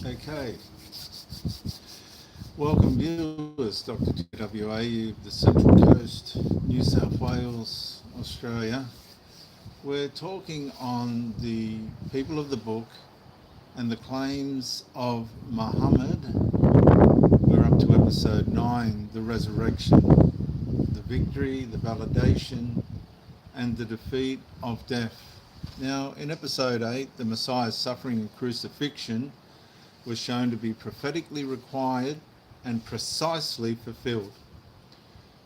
Okay. Welcome viewers, Dr. JW Ayoub, the Central Coast, New South Wales, Australia. We're talking on the people of the book and the claims of Muhammad. We're up to episode 9, the resurrection, the victory, the validation, and the defeat of death. Now, in episode 8, the Messiah's suffering and crucifixion was shown to be prophetically required and precisely fulfilled.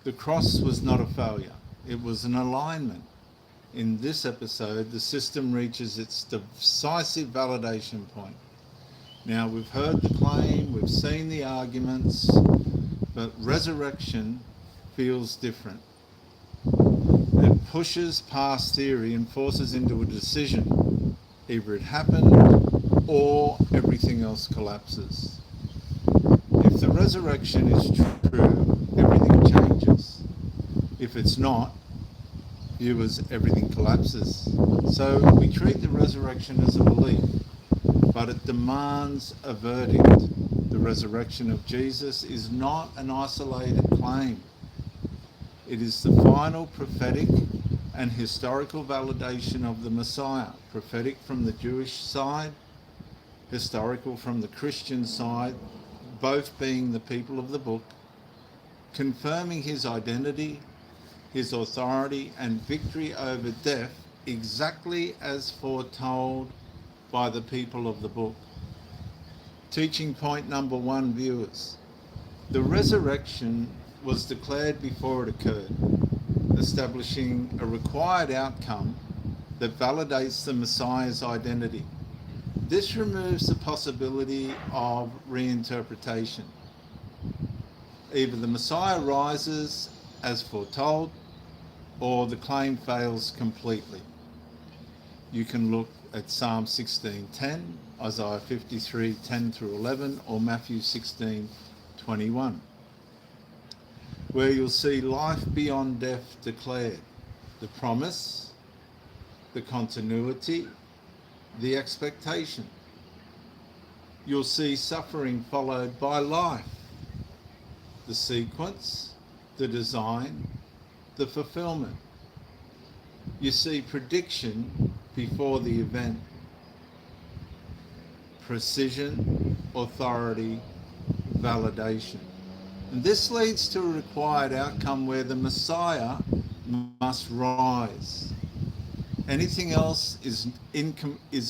The cross was not a failure, it was an alignment. In this episode, the system reaches its decisive validation point. Now, we've heard the claim, we've seen the arguments, but resurrection feels different. It pushes past theory and forces into a decision. Either it happened or everything else collapses. If the resurrection is true, everything changes. If it's not, viewers, everything collapses. So we treat the resurrection as a belief, but it demands a verdict. The resurrection of Jesus is not an isolated claim. It is the final prophetic and historical validation of the Messiah, prophetic from the Jewish side, historical from the Christian side, both being the people of the book, confirming his identity, his authority and victory over death exactly as foretold by the people of the book. Teaching point number 1, viewers. The resurrection was declared before it occurred, establishing a required outcome that validates the Messiah's identity. This removes the possibility of reinterpretation. Either the Messiah rises as foretold, or the claim fails completely. You can look at Psalm 16:10, Isaiah 53:10 through 11, or Matthew 16:21, where you'll see life beyond death declared, the promise, the continuity, the expectation. You'll see suffering followed by life, the sequence, the design, the fulfillment. You see prediction before the event, precision, authority, validation. And this leads to a required outcome where the Messiah must rise. Anything else is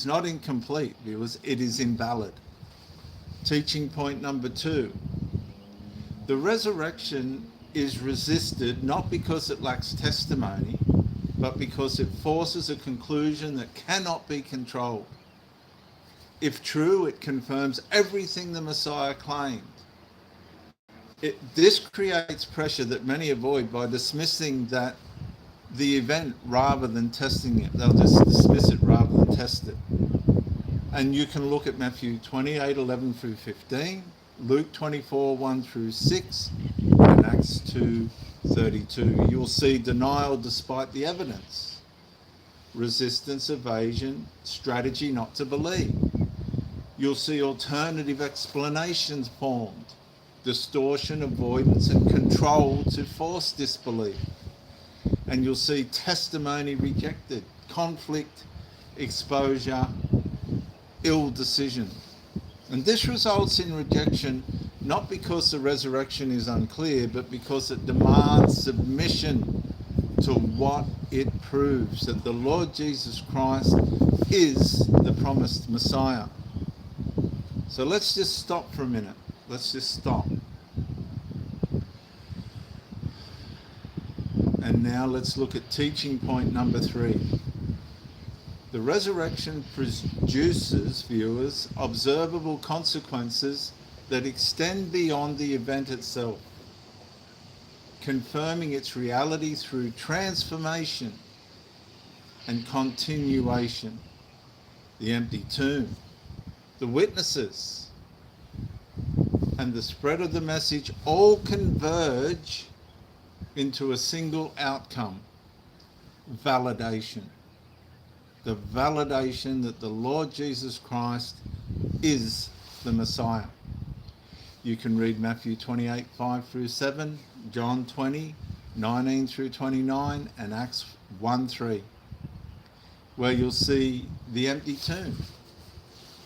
not incomplete, viewers. It is invalid. Teaching point number 2. The resurrection is resisted not because it lacks testimony, but because it forces a conclusion that cannot be controlled. If true, it confirms everything the Messiah claimed. This creates pressure that many avoid by dismissing the event rather than testing it. They'll just dismiss it rather than test it. And you can look at Matthew 28:11 through 15, Luke 24:1 through 6, and Acts 2:32. You'll see denial despite the evidence, resistance, evasion, strategy not to believe. You'll see alternative explanations formed, distortion, avoidance, and control to force disbelief. And you'll see testimony rejected, conflict, exposure, ill decision. And this results in rejection not because the resurrection is unclear, but because it demands submission to what it proves, that the Lord Jesus Christ is the promised Messiah. So let's just stop for a minute. Let's just stop. And now let's look at teaching point number 3. The resurrection produces, viewers, observable consequences that extend beyond the event itself, confirming its reality through transformation and continuation. The empty tomb, the witnesses, and the spread of the message all converge into a single outcome: validation. The validation that the Lord Jesus Christ is the Messiah. You can read Matthew 28, 5 through 7, John 20, 19 through 29, and Acts 1, 3, where you'll see the empty tomb.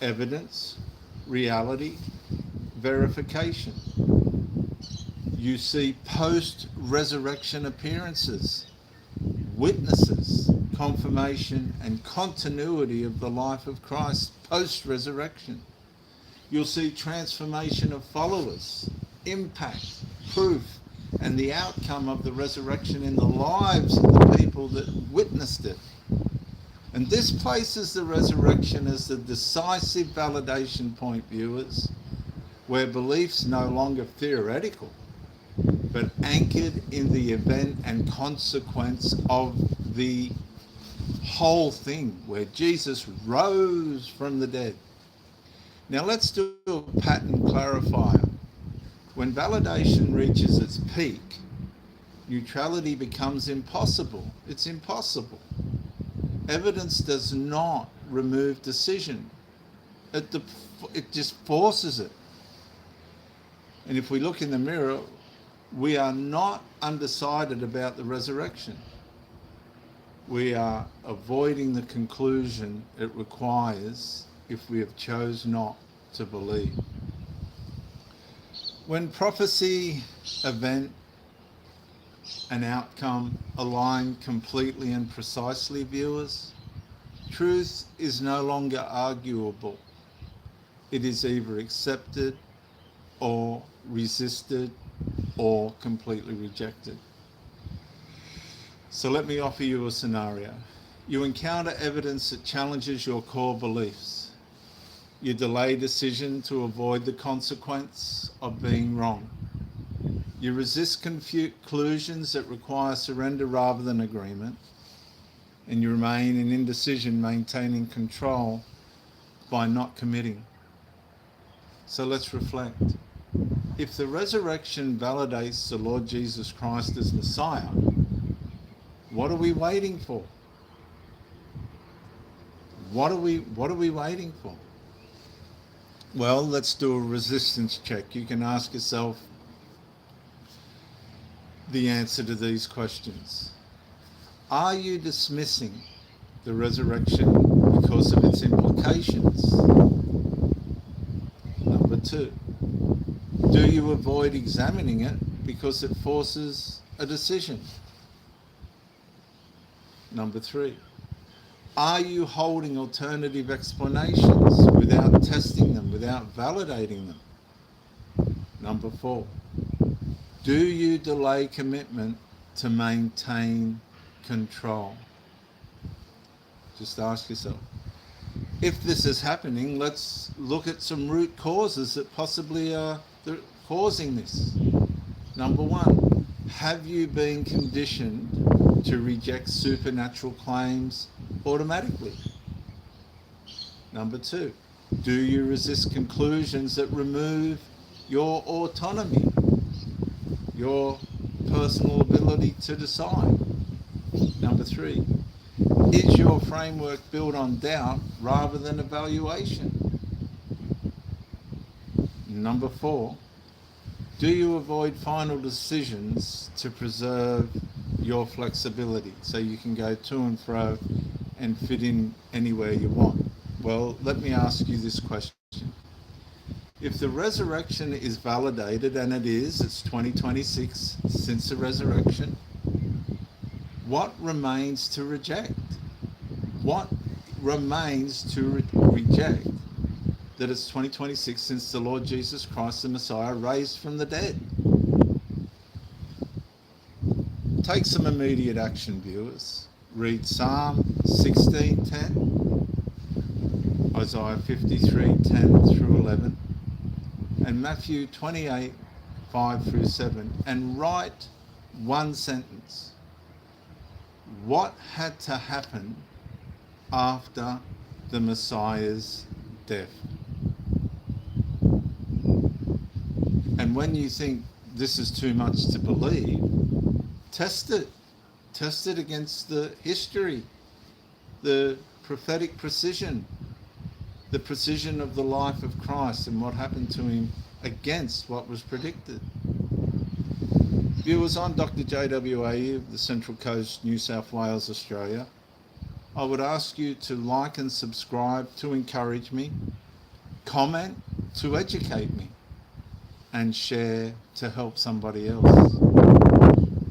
Evidence, reality, verification. You see post-resurrection appearances, witnesses, confirmation, and continuity of the life of Christ post-resurrection. You'll see transformation of followers, impact, proof, and the outcome of the resurrection in the lives of the people that witnessed it. And this places the resurrection as the decisive validation point, viewers, where belief's no longer theoretical, but anchored in the event and consequence of the whole thing, where Jesus rose from the dead. Now let's do a pattern clarifier. When validation reaches its peak, neutrality becomes impossible. It's impossible. Evidence does not remove decision. It just forces it. And if we look in the mirror, we are not undecided about the resurrection. We are avoiding the conclusion it requires if we have chose not to believe. When prophecy, event, and outcome align completely and precisely, viewers, truth is no longer arguable. It is either accepted or resisted or completely rejected. So let me offer you a scenario. You encounter evidence that challenges your core beliefs. You delay decision to avoid the consequence of being wrong. You resist conclusions that require surrender rather than agreement. And you remain in indecision, maintaining control by not committing. So let's reflect. If the resurrection validates the Lord Jesus Christ as Messiah, what are we waiting for? What are we waiting for? Well, let's do a resistance check. You can ask yourself the answer to these questions. Are you dismissing the resurrection because of its implications? Number 2, do you avoid examining it because it forces a decision? Number 3, are you holding alternative explanations without testing them, without validating them? Number 4, do you delay commitment to maintain control? Just ask yourself. If this is happening, let's look at some root causes that possibly are causing this. Number 1, have you been conditioned to reject supernatural claims automatically? Number 2, do you resist conclusions that remove your autonomy, your personal ability to decide? Number 3, is your framework built on doubt rather than evaluation? Number 4, do you avoid final decisions to preserve your flexibility so you can go to and fro and fit in anywhere you want? Well, let me ask you this question. If the resurrection is validated, and it is, it's 2026 since the resurrection, what remains to reject? What remains to reject that it's 2026 since the Lord Jesus Christ, the Messiah, raised from the dead? Take some immediate action, viewers. Read Psalm 16:10, Isaiah 53:10 through 11, and Matthew 28:5 through 7, and write one sentence. What had to happen after the Messiah's death? And when you think this is too much to believe, test it. Test it against the history, the prophetic precision, the precision of the life of Christ and what happened to him against what was predicted. Viewers, I'm Dr. JW Ayoub, the Central Coast, New South Wales, Australia. I would ask you to like and subscribe to encourage me, comment to educate me, and share to help somebody else.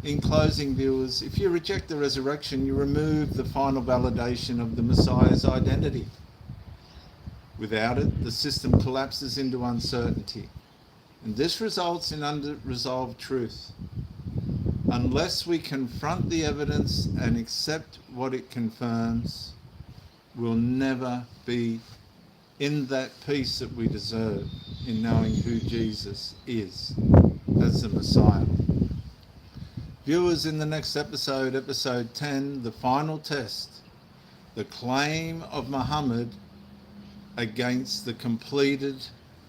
In closing, viewers, if you reject the resurrection, you remove the final validation of the Messiah's identity. Without it, the system collapses into uncertainty, and this results in unresolved truth. Unless we confront the evidence and accept what it confirms, we'll never be in that peace that we deserve in knowing who Jesus is as the Messiah. Viewers, in the next episode, episode 10, the final test, the claim of Muhammad against the completed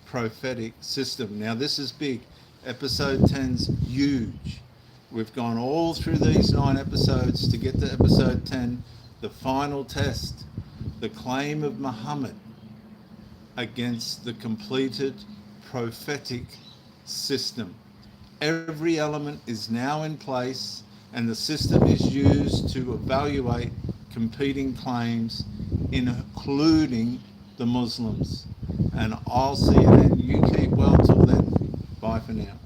prophetic system. Now this is big. Episode 10's huge. We've gone all through these 9 episodes to get to episode 10, the final test, the claim of Muhammad against the completed prophetic system. Every element is now in place, and the system is used to evaluate competing claims, including the Muslims. And I'll see you then. You keep well till then. Bye for now.